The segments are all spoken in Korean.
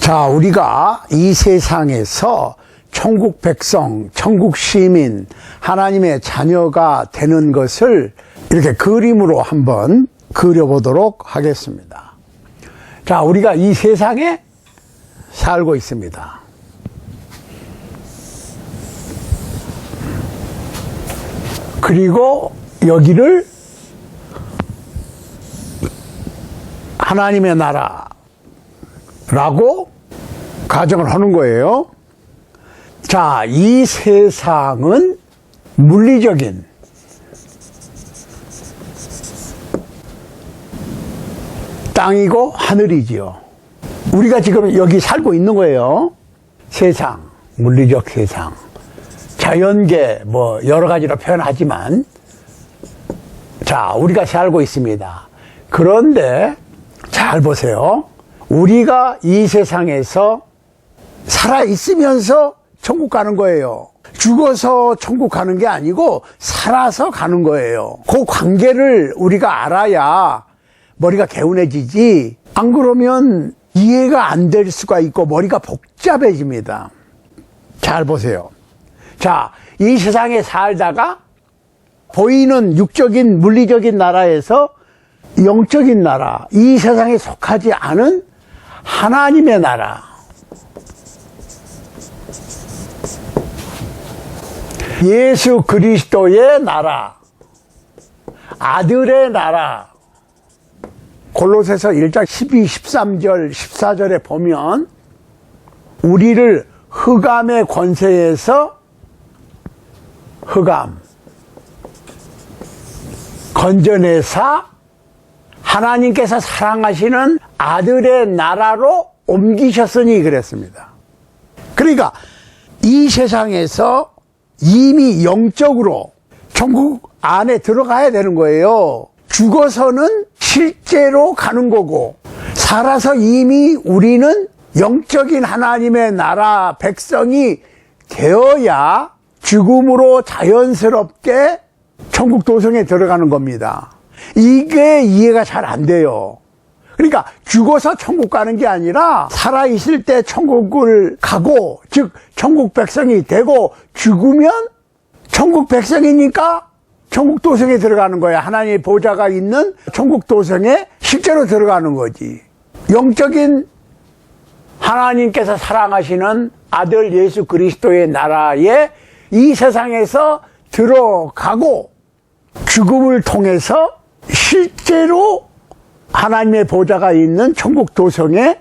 자, 우리가 이 세상에서 천국 백성, 천국 시민, 하나님의 자녀가 되는 것을 이렇게 그림으로 한번 그려보도록 하겠습니다. 자, 우리가 이 세상에 살고 있습니다. 그리고 여기를 하나님의 나라라고 가정을 하는 거예요. 자, 이 세상은 물리적인 땅이고 하늘이지요. 우리가 지금 여기 살고 있는 거예요. 세상, 물리적 세상. 자연계, 여러 가지로 표현하지만, 자, 우리가 살고 있습니다. 그런데, 잘 보세요. 우리가 이 세상에서 살아있으면서 천국 가는 거예요. 죽어서 천국 가는 게 아니고, 살아서 가는 거예요. 그 관계를 우리가 알아야 머리가 개운해지지, 안 그러면 이해가 안 될 수가 있고, 머리가 복잡해집니다. 잘 보세요. 자, 이 세상에 살다가 보이는 육적인 물리적인 나라에서 영적인 나라, 이 세상에 속하지 않은 하나님의 나라, 예수 그리스도의 나라, 아들의 나라. 골로새서 1장 12, 13절, 14절에 보면 우리를 흑암의 권세에서 건져내사 하나님께서 사랑하시는 아들의 나라로 옮기셨으니 그랬습니다. 그러니까 이 세상에서 이미 영적으로 천국 안에 들어가야 되는 거예요. 죽어서는 실제로 가는 거고, 살아서 이미 우리는 영적인 하나님의 나라 백성이 되어야 죽음으로 자연스럽게 천국 도성에 들어가는 겁니다. 이게 이해가 잘 안 돼요. 그러니까 죽어서 천국 가는 게 아니라 살아있을 때 천국을 가고, 즉 천국 백성이 되고, 죽으면 천국 백성이니까 천국 도성에 들어가는 거야. 하나님의 보좌가 있는 천국 도성에 실제로 들어가는 거지. 영적인 하나님께서 사랑하시는 아들 예수 그리스도의 나라에 이 세상에서 들어가고, 죽음을 통해서 실제로 하나님의 보좌가 있는 천국 도성에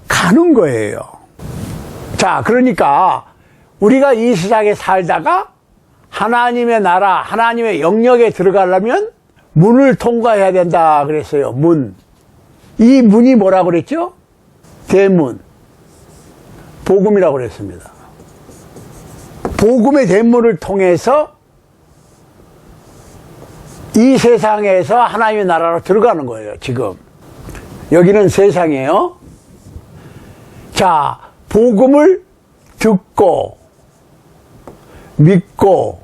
가는 거예요. 자, 그러니까 우리가 이 세상에 살다가 하나님의 나라, 하나님의 영역에 들어가려면 문을 통과해야 된다 그랬어요. 문. 이 문이 뭐라고 그랬죠? 대문. 복음이라고 그랬습니다. 복음의 대문을 통해서 이 세상에서 하나님의 나라로 들어가는 거예요, 지금. 여기는 세상이에요. 자, 복음을 듣고, 믿고,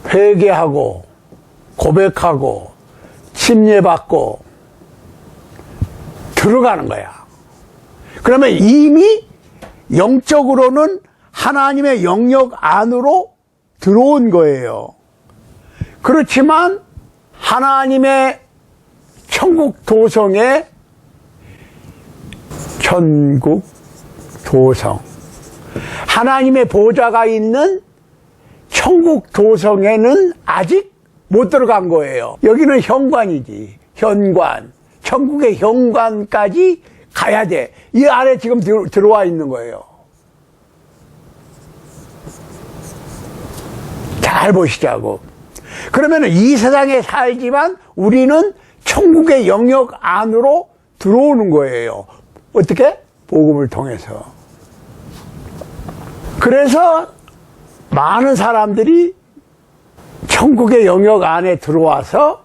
회개하고, 고백하고, 침례받고, 들어가는 거야. 그러면 이미 영적으로는 하나님의 영역 안으로 들어온 거예요. 그렇지만 하나님의 천국 도성에, 천국 도성, 하나님의 보좌가 있는 천국 도성에는 아직 못 들어간 거예요. 여기는 현관이지. 현관. 천국의 현관까지 가야 돼. 이 안에 지금 들어와 있는 거예요. 잘 보시자고. 그러면 이 세상에 살지만 우리는 천국의 영역 안으로 들어오는 거예요. 어떻게? 복음을 통해서. 그래서 많은 사람들이 천국의 영역 안에 들어와서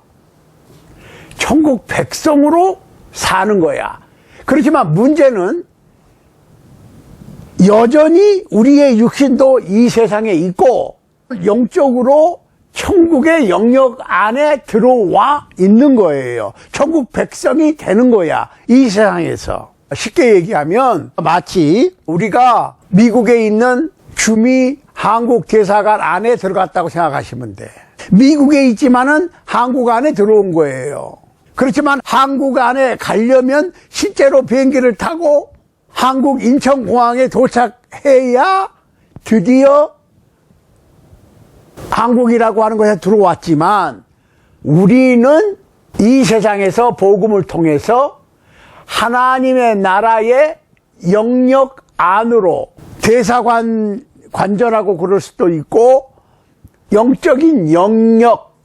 천국 백성으로 사는 거야. 그렇지만 문제는 여전히 우리의 육신도 이 세상에 있고 영적으로 천국의 영역 안에 들어와 있는 거예요. 천국 백성이 되는 거야, 이 세상에서. 쉽게 얘기하면 마치 우리가 미국에 있는 주미 한국 대사관 안에 들어갔다고 생각하시면 돼. 미국에 있지만은 한국 안에 들어온 거예요. 그렇지만 한국 안에 가려면 실제로 비행기를 타고 한국 인천공항에 도착해야 드디어 한국이라고 하는 곳에 들어왔지만, 우리는 이 세상에서 복음을 통해서 하나님의 나라의 영역 안으로, 대사관 관전하고 그럴 수도 있고 영적인 영역,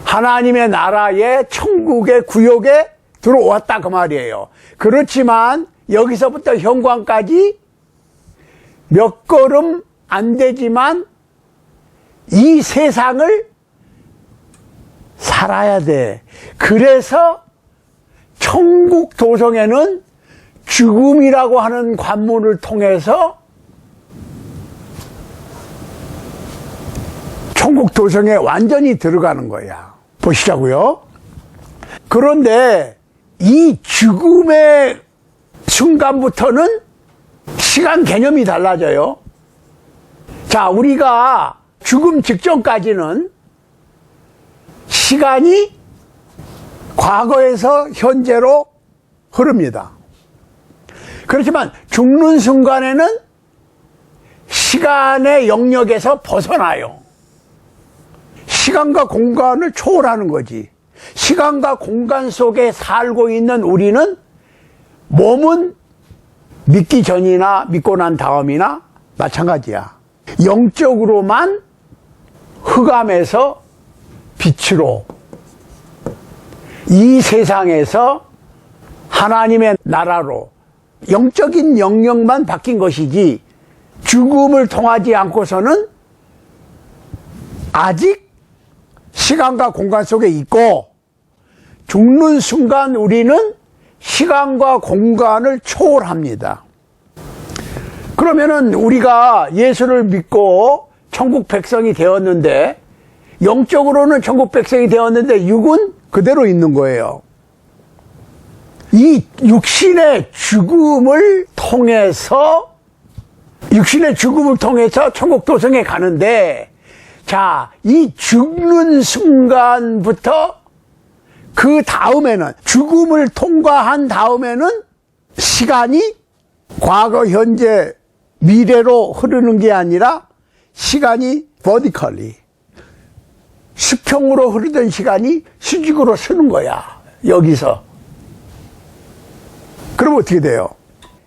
하나님의 나라의 천국의 구역에 들어왔다 그 말이에요. 그렇지만 여기서부터 현관까지 몇 걸음 안 되지만 이 세상을 살아야 돼. 그래서 천국 도성에는 죽음이라고 하는 관문을 통해서 천국 도성에 완전히 들어가는 거야. 보시자고요. 그런데 이 죽음의 순간부터는 시간 개념이 달라져요. 자, 우리가 죽음 직전까지는 시간이 과거에서 현재로 흐릅니다. 그렇지만 죽는 순간에는 시간의 영역에서 벗어나요. 시간과 공간을 초월하는 거지. 시간과 공간 속에 살고 있는 우리는 몸은 믿기 전이나 믿고 난 다음이나 마찬가지야. 영적으로만 흑암에서 빛으로, 이 세상에서 하나님의 나라로 영적인 영역만 바뀐 것이지, 죽음을 통하지 않고서는 아직 시간과 공간 속에 있고, 죽는 순간 우리는 시간과 공간을 초월합니다. 그러면은 우리가 예수를 믿고 천국 백성이 되었는데, 영적으로는 천국 백성이 되었는데 육은 그대로 있는 거예요. 이 육신의 죽음을 통해서 천국 도성에 가는데, 자, 이 죽는 순간부터 그 다음에는, 죽음을 통과한 다음에는 시간이 과거, 현재, 미래로 흐르는 게 아니라 시간이 vertically, 수평으로 흐르던 시간이 수직으로 서는 거야, 여기서. 그럼 어떻게 돼요?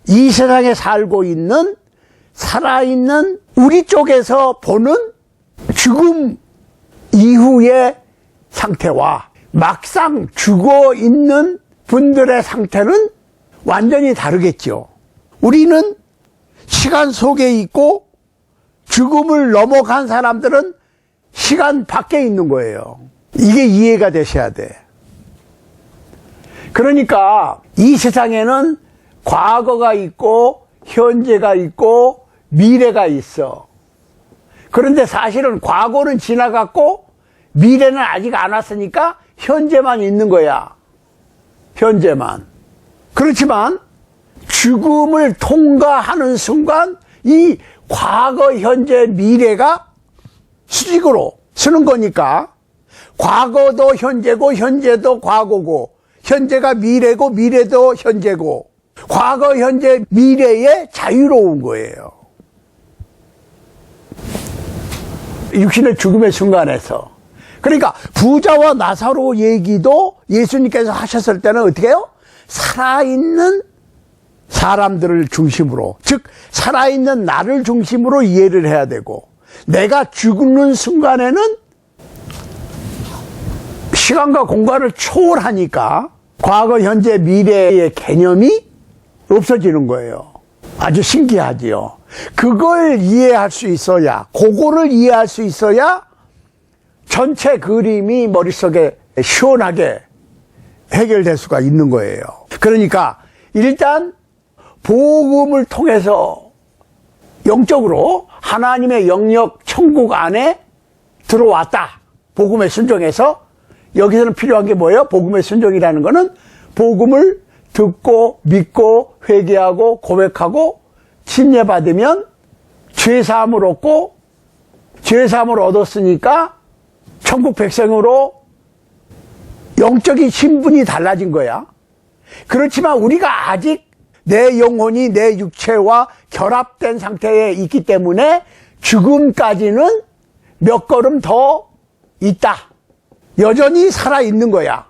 이 세상에 살고 있는, 살아있는 우리 쪽에서 보는 죽음 이후의 상태와 막상 죽어 있는 분들의 상태는 완전히 다르겠죠. 우리는 시간 속에 있고, 죽음을 넘어간 사람들은 시간 밖에 있는 거예요. 이게 이해가 되셔야 돼. 그러니까 이 세상에는 과거가 있고 현재가 있고 미래가 있어. 그런데 사실은 과거는 지나갔고 미래는 아직 안 왔으니까 현재만 있는 거야. 현재만. 그렇지만 죽음을 통과하는 순간 이 과거, 현재, 미래가 수직으로 서는 거니까, 과거도 현재고 현재도 과거고, 현재가 미래고 미래도 현재고, 과거, 현재, 미래에 자유로운 거예요. 육신의 죽음의 순간에서. 그러니까 부자와 나사로 얘기도 예수님께서 하셨을 때는 어떻게 해요? 살아있는 사람들을 중심으로, 즉 살아있는 나를 중심으로 이해를 해야 되고, 내가 죽는 순간에는 시간과 공간을 초월하니까 과거, 현재, 미래의 개념이 없어지는 거예요. 아주 신기하지요. 그걸 이해할 수 있어야, 그거를 이해할 수 있어야 전체 그림이 머릿속에 시원하게 해결될 수가 있는 거예요. 그러니까 일단 복음을 통해서 영적으로 하나님의 영역 천국 안에 들어왔다. 복음에 순종해서. 여기서는 필요한 게 뭐예요? 복음의 순종이라는 거는 복음을 듣고 믿고 회개하고 고백하고 침례받으면 죄사함을 얻고 죄사함을 얻었으니까 천국 백성으로 영적인 신분이 달라진 거야. 그렇지만 우리가 아직 내 영혼이 내 육체와 결합된 상태에 있기 때문에 죽음까지는 몇 걸음 더 있다. 여전히 살아있는 거야.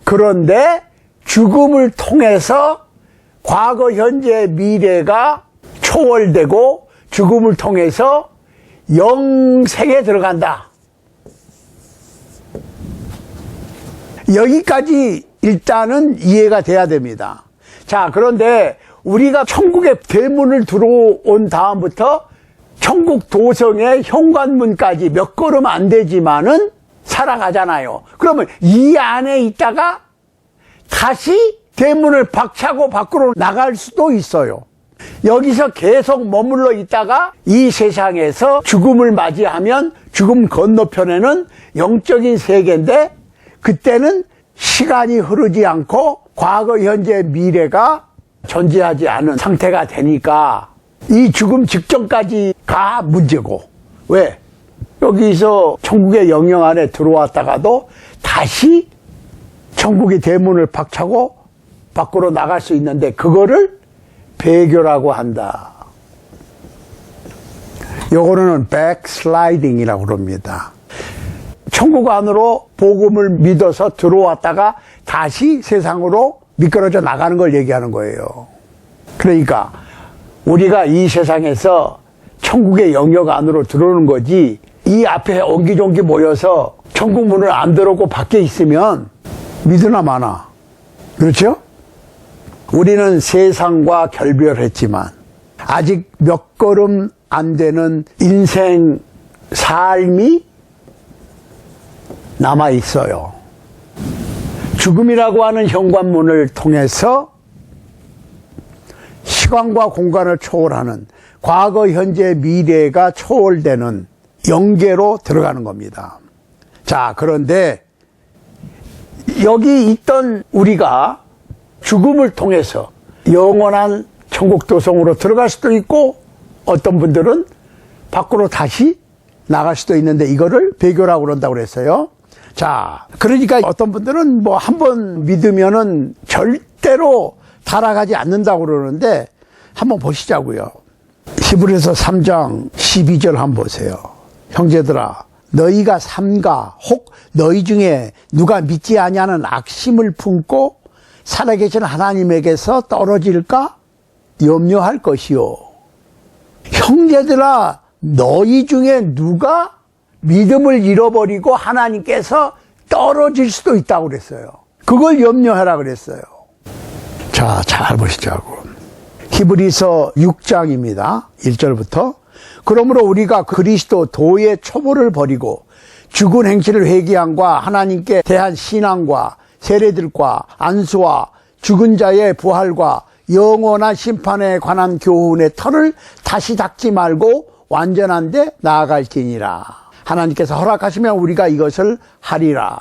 그런데 죽음을 통해서 과거, 현재, 미래가 초월되고 죽음을 통해서 영생에 들어간다. 여기까지 일단은 이해가 돼야 됩니다. 자, 그런데 우리가 천국의 대문을 들어온 다음부터 천국 도성의 현관문까지 몇 걸음 안 되지만은 살아가잖아요. 그러면 이 안에 있다가 다시 대문을 박차고 밖으로 나갈 수도 있어요. 여기서 계속 머물러 있다가 이 세상에서 죽음을 맞이하면 죽음 건너편에는 영적인 세계인데 그때는 시간이 흐르지 않고 과거, 현재, 미래가 존재하지 않은 상태가 되니까 이 죽음 직전까지가 문제고, 왜? 여기서 천국의 영역 안에 들어왔다가도 다시 천국의 대문을 박차고 밖으로 나갈 수 있는데 그거를 배교라고 한다. 요거는 백슬라이딩이라고 그럽니다. 천국 안으로 복음을 믿어서 들어왔다가 다시 세상으로 미끄러져 나가는 걸 얘기하는 거예요. 그러니까 우리가 이 세상에서 천국의 영역 안으로 들어오는 거지, 이 앞에 옹기종기 모여서 천국 문을 안 들어오고 밖에 있으면 믿으나 마나. 그렇죠? 우리는 세상과 결별했지만 아직 몇 걸음 안 되는 인생 삶이 남아 있어요. 죽음이라고 하는 현관문을 통해서 시간과 공간을 초월하는 과거, 현재, 미래가 초월되는 영계로 들어가는 겁니다. 자, 그런데 여기 있던 우리가 죽음을 통해서 영원한 천국 도성으로 들어갈 수도 있고 어떤 분들은 밖으로 다시 나갈 수도 있는데 이거를 배교라고 그런다고 그랬어요. 자, 그러니까 어떤 분들은 뭐 한 번 믿으면은 절대로 타락하지 않는다고 그러는데 한번 보시자고요. 히브리서 3장 12절 한번 보세요. 형제들아, 너희가 삼가 혹 너희 중에 누가 믿지 아니하는 악심을 품고 살아계신 하나님에게서 떨어질까 염려할 것이요. 형제들아, 너희 중에 누가 믿음을 잃어버리고 하나님께서 떨어질 수도 있다고 그랬어요. 그걸 염려하라 그랬어요. 자, 잘 보시자고. 히브리서 6장입니다. 1절부터. 그러므로 우리가 그리스도 도의 초보를 버리고 죽은 행실을 회개함과 하나님께 대한 신앙과 세례들과 안수와 죽은 자의 부활과 영원한 심판에 관한 교훈의 털을 다시 닦지 말고 완전한 데 나아갈지니라. 하나님께서 허락하시면 우리가 이것을 하리라.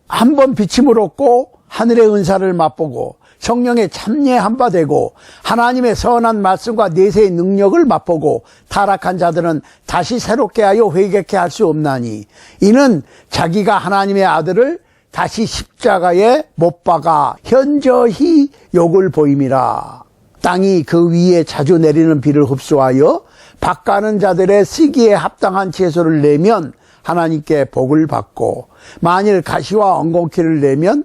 한번 비침을 얻고 하늘의 은사를 맛보고 성령의 참여한 바 되고 하나님의 선한 말씀과 내세의 능력을 맛보고 타락한 자들은 다시 새롭게 하여 회개케 할 수 없나니 이는 자기가 하나님의 아들을 다시 십자가에 못 박아 현저히 욕을 보임이라. 땅이 그 위에 자주 내리는 비를 흡수하여 밭가는 자들의 쓰기에 합당한 채소를 내면 하나님께 복을 받고 만일 가시와 엉겅퀴를 내면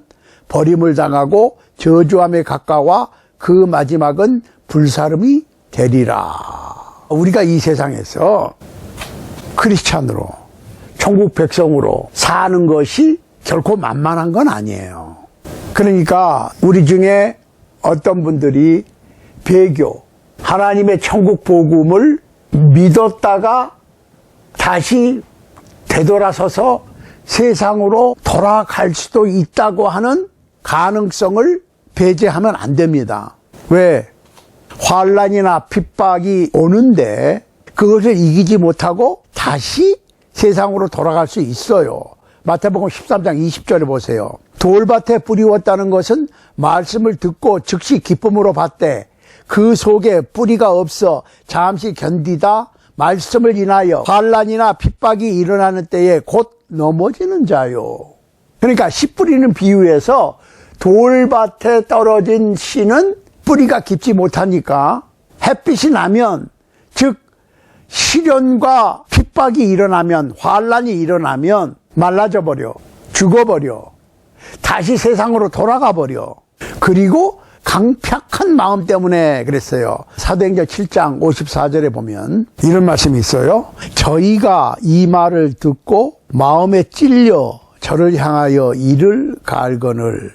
버림을 당하고 저주함에 가까워 그 마지막은 불사름이 되리라. 우리가 이 세상에서 크리스찬으로 천국 백성으로 사는 것이 결코 만만한 건 아니에요. 그러니까 우리 중에 어떤 분들이 배교, 하나님의 천국 복음을 믿었다가 다시 되돌아서서 세상으로 돌아갈 수도 있다고 하는 가능성을 배제하면 안 됩니다. 왜? 환난이나 핍박이 오는데 그것을 이기지 못하고 다시 세상으로 돌아갈 수 있어요. 마태복음 13장 20절에 보세요. 돌밭에 뿌리웠다는 것은 말씀을 듣고 즉시 기쁨으로 받되 그 속에 뿌리가 없어 잠시 견디다 말씀을 인하여 환난이나 핍박이 일어나는 때에 곧 넘어지는 자요. 그러니까 씨 뿌리는 비유에서 돌밭에 떨어진 씨는 뿌리가 깊지 못하니까 햇빛이 나면, 즉 시련과 핍박이 일어나면, 환난이 일어나면 말라져 버려, 죽어버려, 다시 세상으로 돌아가 버려. 그리고 강팍한 마음 때문에 그랬어요. 사도행전 7장 54절에 보면 이런 말씀이 있어요. 저희가 이 말을 듣고 마음에 찔려 저를 향하여 이를 갈거늘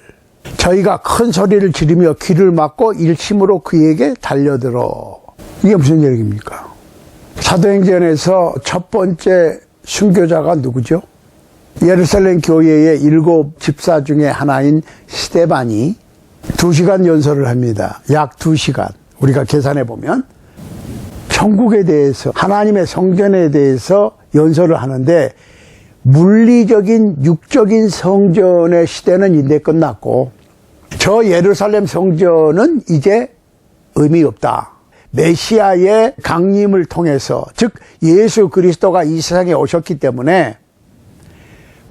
저희가 큰 소리를 지르며 귀를 막고 일심으로 그에게 달려들어. 이게 무슨 얘기입니까? 사도행전에서 첫 번째 순교자가 누구죠? 예루살렘 교회의 7 집사 중에 하나인 스데반이 2시간 연설을 합니다. 약 2시간. 우리가 계산해 보면 천국에 대해서, 하나님의 성전에 대해서 연설을 하는데, 물리적인 육적인 성전의 시대는 이제 끝났고 저 예루살렘 성전은 이제 의미 없다. 메시아의 강림을 통해서, 즉 예수 그리스도가 이 세상에 오셨기 때문에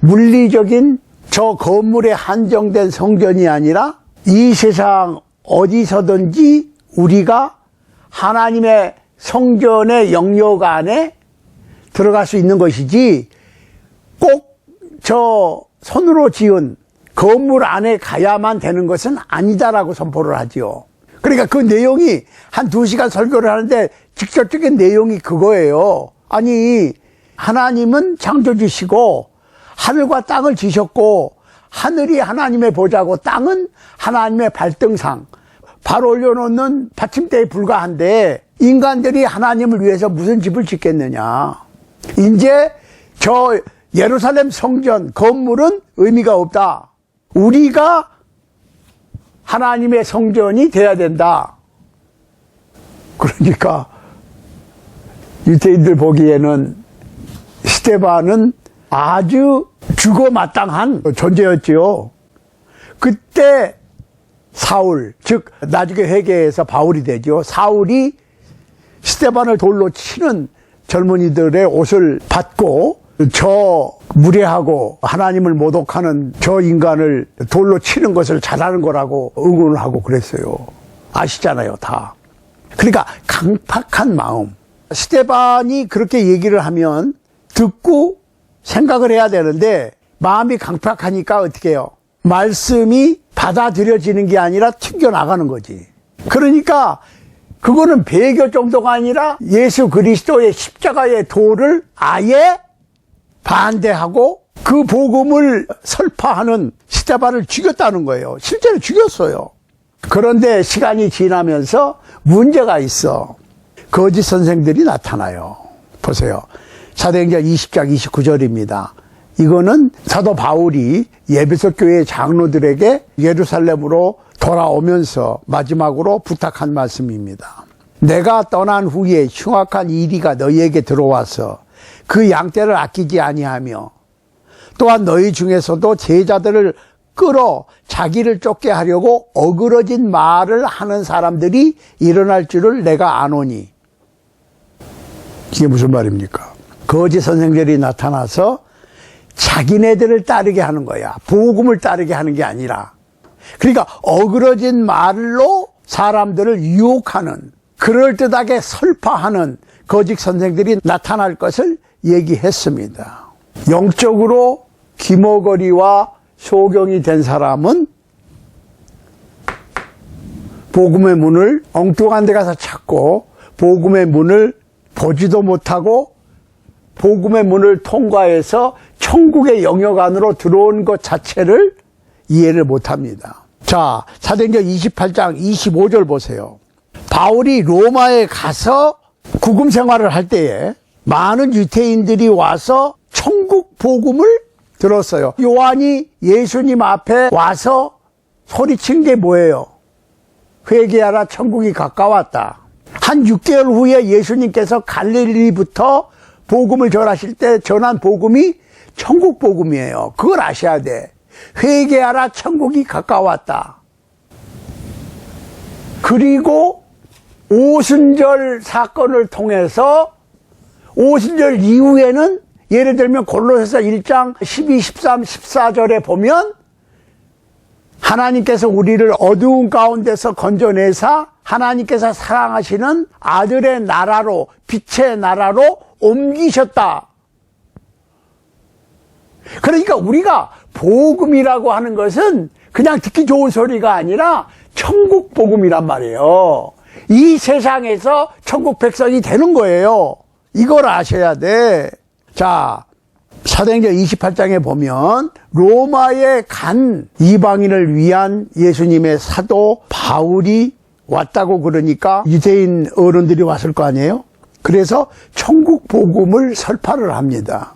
물리적인 저 건물에 한정된 성전이 아니라 이 세상 어디서든지 우리가 하나님의 성전의 영역 안에 들어갈 수 있는 것이지, 꼭 저 손으로 지은 건물 안에 가야만 되는 것은 아니다라고 선포를 하지요. 그러니까 그 내용이 한 2시간 설교를 하는데 직접적인 내용이 그거예요. 아니, 하나님은 창조주시고 하늘과 땅을 지셨고 하늘이 하나님의 보좌고 땅은 하나님의 발등상, 발 올려놓는 받침대에 불과한데 인간들이 하나님을 위해서 무슨 집을 짓겠느냐. 이제 저 예루살렘 성전 건물은 의미가 없다. 우리가 하나님의 성전이 돼야 된다. 그러니까 유대인들 보기에는 스데반은 아주 죽어마땅한 존재였지요. 그때 사울, 즉 나중에 회개해서 바울이 되죠. 사울이 스데반을 돌로 치는 젊은이들의 옷을 받고 저 무례하고 하나님을 모독하는 저 인간을 돌로 치는 것을 잘하는 거라고 응원을 하고 그랬어요. 아시잖아요, 다. 그러니까 강팍한 마음. 스데반이 그렇게 얘기를 하면 듣고 생각을 해야 되는데 마음이 강팍하니까 어떻게 해요? 말씀이 받아들여지는 게 아니라 튕겨나가는 거지. 그러니까 그거는 배교 정도가 아니라 예수 그리스도의 십자가의 도를 아예 반대하고 그 복음을 설파하는 스데반을 죽였다는 거예요. 실제로 죽였어요. 그런데 시간이 지나면서 문제가 있어. 거짓 선생들이 나타나요. 보세요. 사도행전 20장 29절입니다. 이거는 사도 바울이 에베소 교회 장로들에게 예루살렘으로 돌아오면서 마지막으로 부탁한 말씀입니다. 내가 떠난 후에 흉악한 이리가 너희에게 들어와서 그 양떼를 아끼지 아니하며 또한 너희 중에서도 제자들을 끌어 자기를 쫓게 하려고 어그러진 말을 하는 사람들이 일어날 줄을 내가 아노니. 이게 무슨 말입니까? 거짓 선생들이 나타나서 자기네들을 따르게 하는 거야. 복음을 따르게 하는 게 아니라. 그러니까 어그러진 말로 사람들을 유혹하는, 그럴듯하게 설파하는 거짓 선생들이 나타날 것을 얘기했습니다. 영적으로 기머거리와 소경이 된 사람은 복음의 문을 엉뚱한 데 가서 찾고 복음의 문을 보지도 못하고 복음의 문을 통과해서 천국의 영역 안으로 들어온 것 자체를 이해를 못합니다. 자, 사도행전 28장 25절 보세요. 바울이 로마에 가서 구금 생활을 할 때에 많은 유대인들이 와서 천국 복음을 들었어요. 요한이 예수님 앞에 와서 소리친 게 뭐예요? 회개하라, 천국이 가까웠다. 한 6개월 후에 예수님께서 갈릴리부터 복음을 전하실 때 전한 복음이 천국 복음이에요. 그걸 아셔야 돼. 회개하라 천국이 가까웠다. 그리고 오순절 사건을 통해서 오순절 이후에는 예를 들면 골로새서 1장 12, 13, 14절에 보면 하나님께서 우리를 어두운 가운데서 건져내사 하나님께서 사랑하시는 아들의 나라로, 빛의 나라로 옮기셨다. 그러니까 우리가 복음이라고 하는 것은 그냥 듣기 좋은 소리가 아니라 천국 복음이란 말이에요. 이 세상에서 천국 백성이 되는 거예요. 이걸 아셔야 돼. 자, 사도행전 28장에 보면 로마에 간 이방인을 위한 예수님의 사도 바울이 왔다고 그러니까 유대인 어른들이 왔을 거 아니에요? 그래서 천국 복음을 설파를 합니다.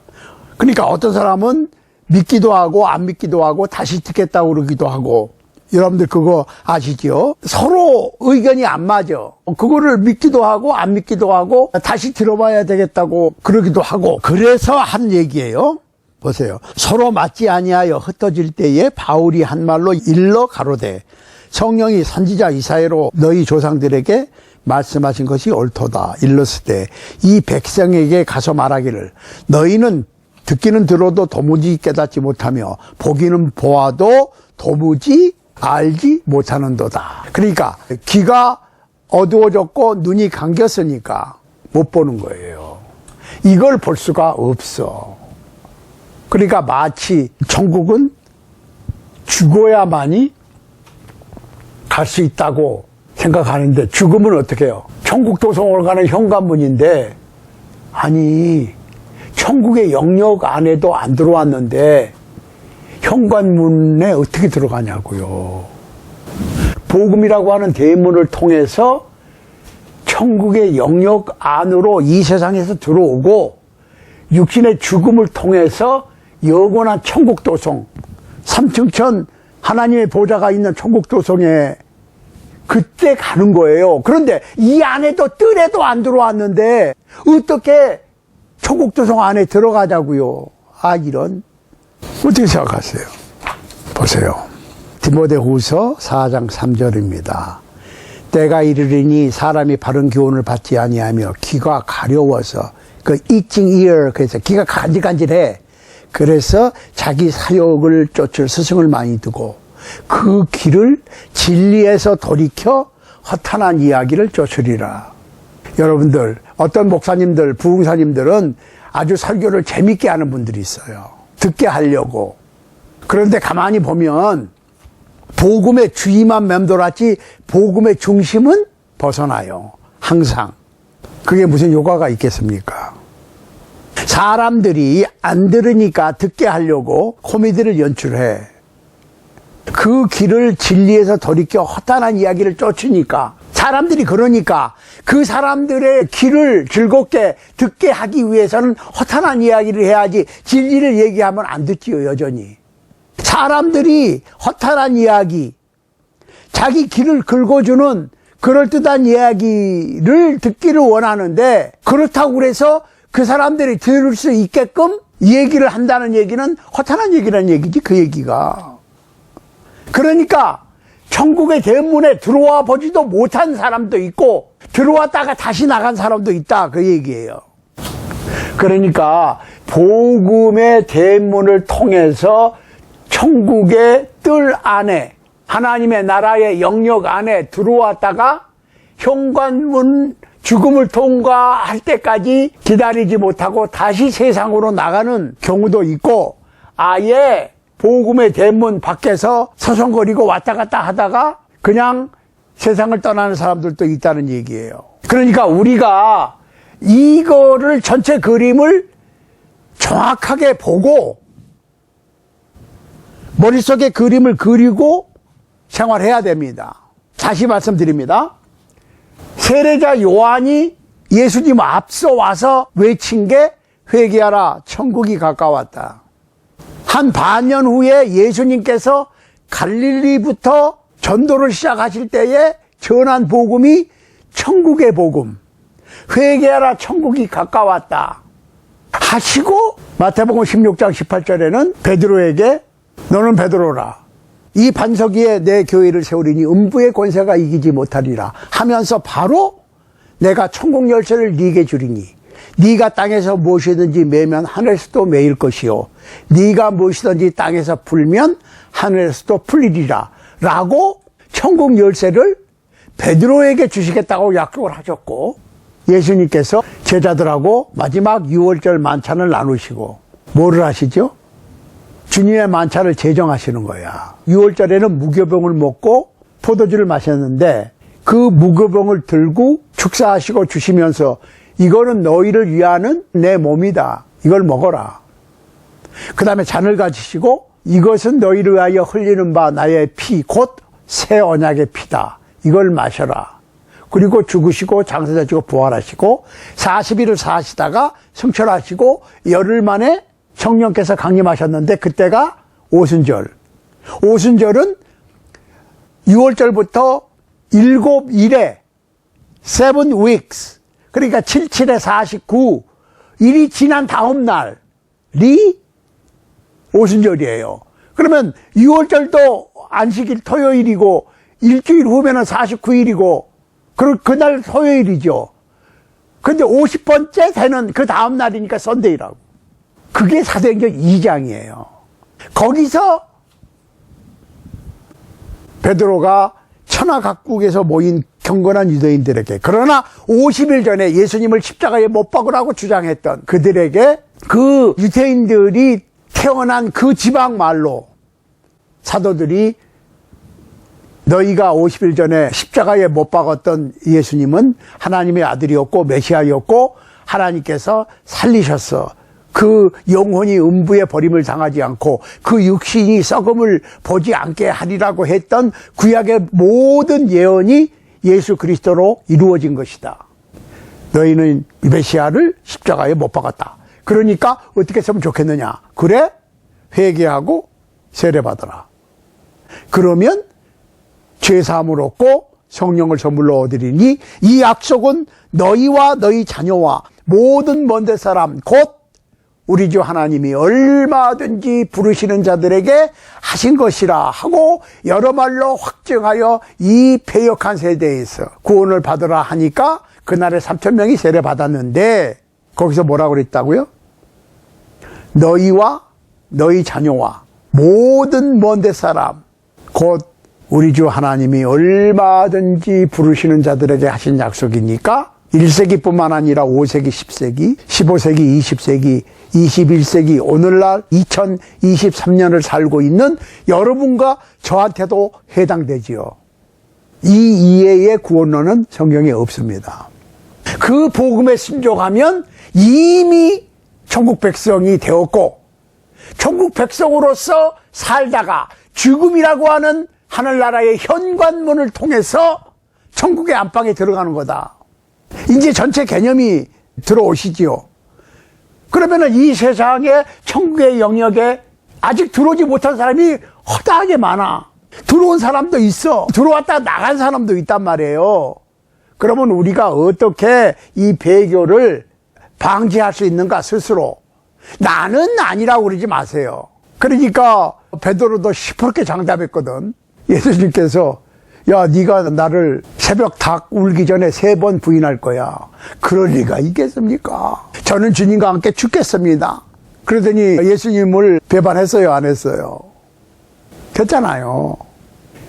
그러니까 어떤 사람은 믿기도 하고 안 믿기도 하고 다시 듣겠다고 그러기도 하고, 여러분들 그거 아시죠? 서로 의견이 안 맞아. 그거를 믿기도 하고 안 믿기도 하고 다시 들어봐야 되겠다고 그러기도 하고, 그래서 한 얘기예요. 보세요. 서로 맞지 아니하여 흩어질 때에 바울이 한 말로 일러 가로되 성령이 선지자 이사야로 너희 조상들에게 말씀하신 것이 옳도다. 일렀을 때 이 백성에게 가서 말하기를 너희는 듣기는 들어도 도무지 깨닫지 못하며 보기는 보아도 도무지 알지 못하는도다. 그러니까 귀가 어두워졌고 눈이 감겼으니까 못 보는 거예요. 이걸 볼 수가 없어. 그러니까 마치 천국은 죽어야만이 갈 수 있다고 생각하는데, 죽으면 어떻게 해요? 천국 도성으로 가는 현관문인데, 아니 천국의 영역 안에도 안 들어왔는데 현관문에 어떻게 들어가냐고요. 복음이라고 하는 대문을 통해서 천국의 영역 안으로 이 세상에서 들어오고, 육신의 죽음을 통해서 영원한 천국 도성, 삼층천 하나님의 보좌가 있는 천국 도성에 그때 가는 거예요. 그런데 이 안에도 뜰에도 안 들어왔는데 어떻게 천국 도성 안에 들어가자고요. 아, 이런. 어떻게 생각하세요? 보세요. 디모데후서 4장 3절입니다. 때가 이르리니 사람이 바른 교훈을 받지 아니하며 귀가 가려워서, 그 itching ear, 그래서 귀가 간질간질해. 그래서 자기 사욕을 쫓을 스승을 많이 두고 그 길을 진리에서 돌이켜 허탄한 이야기를 쫓으리라. 여러분들, 어떤 목사님들, 부흥사님들은 아주 설교를 재밌게 하는 분들이 있어요. 듣게 하려고. 그런데 가만히 보면 복음의 주의만 맴돌았지 복음의 중심은 벗어나요. 항상. 그게 무슨 효과가 있겠습니까? 사람들이 안 들으니까 듣게 하려고 코미디를 연출해. 그 길을 진리에서 돌이켜 허탄한 이야기를 쫓으니까, 사람들이 그러니까 그 사람들의 길을 즐겁게 듣게 하기 위해서는 허탄한 이야기를 해야지 진리를 얘기하면 안 듣지요, 여전히. 사람들이 허탄한 이야기, 자기 길을 긁어주는 그럴듯한 이야기를 듣기를 원하는데, 그렇다고 그래서 그 사람들이 들을 수 있게끔 얘기를 한다는 얘기는 허탄한 얘기라는 얘기지, 그 얘기가. 그러니까 천국의 대문에 들어와 보지도 못한 사람도 있고 들어왔다가 다시 나간 사람도 있다, 그 얘기예요. 그러니까 복음의 대문을 통해서 천국의 뜰 안에, 하나님의 나라의 영역 안에 들어왔다가 현관문 죽음을 통과할 때까지 기다리지 못하고 다시 세상으로 나가는 경우도 있고, 아예 복음의 대문 밖에서 서성거리고 왔다 갔다 하다가 그냥 세상을 떠나는 사람들도 있다는 얘기예요. 그러니까 우리가 이거를 전체 그림을 정확하게 보고 머릿속에 그림을 그리고 생활해야 됩니다. 다시 말씀드립니다. 세례자 요한이 예수님 앞서 와서 외친 게 회개하라, 천국이 가까웠다. 한 반년 후에 예수님께서 갈릴리부터 전도를 시작하실 때에 전한 복음이 천국의 복음, 회개하라, 천국이 가까웠다 하시고, 마태복음 16장 18절에는 베드로에게 너는 베드로라. 이 반석 위에 내 교회를 세우리니 음부의 권세가 이기지 못하리라 하면서 바로 내가 천국 열쇠를 네게 주리니 네가 땅에서 무엇이든지 매면 하늘에서도 매일 것이요 네가 무엇이든지 땅에서 풀면 하늘에서도 풀리리라 라고 천국 열쇠를 베드로에게 주시겠다고 약속을 하셨고, 예수님께서 제자들하고 마지막 유월절 만찬을 나누시고 뭐를 하시죠? 주님의 만찬을 제정하시는 거야. 유월절에는 무교병을 먹고 포도주를 마셨는데 그 무교병을 들고 축사하시고 주시면서 이거는 너희를 위하는 내 몸이다. 이걸 먹어라. 그 다음에 잔을 가지시고 이것은 너희를 위하여 흘리는 바 나의 피, 곧 새 언약의 피다. 이걸 마셔라. 그리고 죽으시고 장사되시고 부활하시고 40일을 사시다가 승천하시고 열흘 만에 성령께서 강림하셨는데 그때가 오순절. 오순절은 6월절부터 7일에 7 weeks. 그러니까 77에 49. 일이 지난 다음 날이 오순절이에요. 그러면 6월절도 안식일 토요일이고 일주일 후면은 49일이고 그날 토요일이죠. 근데 50번째 되는 그 다음 날이니까 썬데이라고. 그게 사도행전 2장이에요. 거기서 베드로가 천하 각국에서 모인 경건한 유대인들에게, 그러나 50일 전에 예수님을 십자가에 못 박으라고 주장했던 그들에게 그 유대인들이 태어난 그 지방 말로 사도들이 너희가 50일 전에 십자가에 못 박았던 예수님은 하나님의 아들이었고 메시아였고 하나님께서 살리셨어. 그 영혼이 음부에 버림을 당하지 않고 그 육신이 썩음을 보지 않게 하리라고 했던 구약의 모든 예언이 예수 그리스도로 이루어진 것이다. 너희는 메시아를 십자가에 못 박았다. 그러니까 어떻게 했으면 좋겠느냐. 그래? 회개하고 세례받아라. 그러면 죄사함을 얻고 성령을 선물로 얻으리니 이 약속은 너희와 너희 자녀와 모든 먼데 사람 곧 우리 주 하나님이 얼마든지 부르시는 자들에게 하신 것이라 하고 여러 말로 확증하여 이 패역한 세대에서 구원을 받으라 하니까 그날에 3,000명이 세례 받았는데 거기서 뭐라고 그랬다고요? 너희와 너희 자녀와 모든 먼데 사람 곧 우리 주 하나님이 얼마든지 부르시는 자들에게 하신 약속이니까 1세기뿐만 아니라 5세기, 10세기, 15세기, 20세기, 21세기, 오늘날 2023년을 살고 있는 여러분과 저한테도 해당되지요. 이 이외의 구원론은 성경에 없습니다. 그 복음에 순종하면 이미 천국 백성이 되었고 천국 백성으로서 살다가 죽음이라고 하는 하늘나라의 현관문을 통해서 천국의 안방에 들어가는 거다. 이제 전체 개념이 들어오시지요. 그러면은 이 세상에 천국의 영역에 아직 들어오지 못한 사람이 허다하게 많아. 들어온 사람도 있어. 들어왔다가 나간 사람도 있단 말이에요. 그러면 우리가 어떻게 이 배교를 방지할 수 있는가 스스로. 나는 아니라고 그러지 마세요. 그러니까 베드로도 시퍼렇게 장담했거든. 예수님께서 야, 네가 나를 새벽 닭 울기 전에 3번 부인할 거야. 그럴 리가 있겠습니까? 저는 주님과 함께 죽겠습니다. 그러더니 예수님을 배반했어요, 안 했어요? 됐잖아요.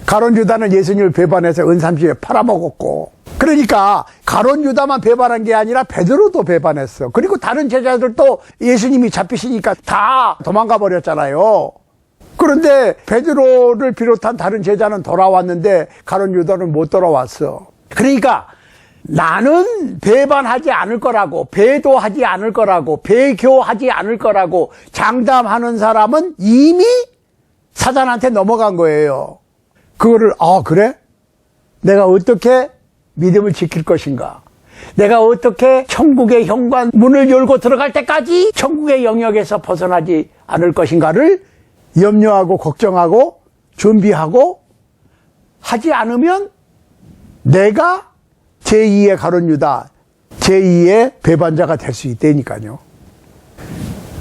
가룟 유다는 예수님을 배반해서 은삼집에 팔아먹었고, 그러니까 가룟 유다만 배반한 게 아니라 베드로도 배반했어. 그리고 다른 제자들도 예수님이 잡히시니까 다 도망가 버렸잖아요. 그런데 베드로를 비롯한 다른 제자는 돌아왔는데 가룟 유다는 못 돌아왔어. 그러니까 나는 배반하지 않을 거라고, 배도하지 않을 거라고, 배교하지 않을 거라고 장담하는 사람은 이미 사단한테 넘어간 거예요. 그거를 그래? 내가 어떻게 믿음을 지킬 것인가? 내가 어떻게 천국의 현관 문을 열고 들어갈 때까지 천국의 영역에서 벗어나지 않을 것인가를 염려하고 걱정하고 준비하고 하지 않으면 내가 제2의 가룟 유다, 제2의 배반자가 될 수 있다니까요.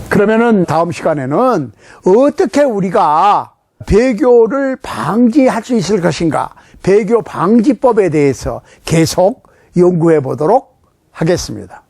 그러면은 다음 시간에는 어떻게 우리가 배교를 방지할 수 있을 것인가, 배교 방지법에 대해서 계속 연구해 보도록 하겠습니다.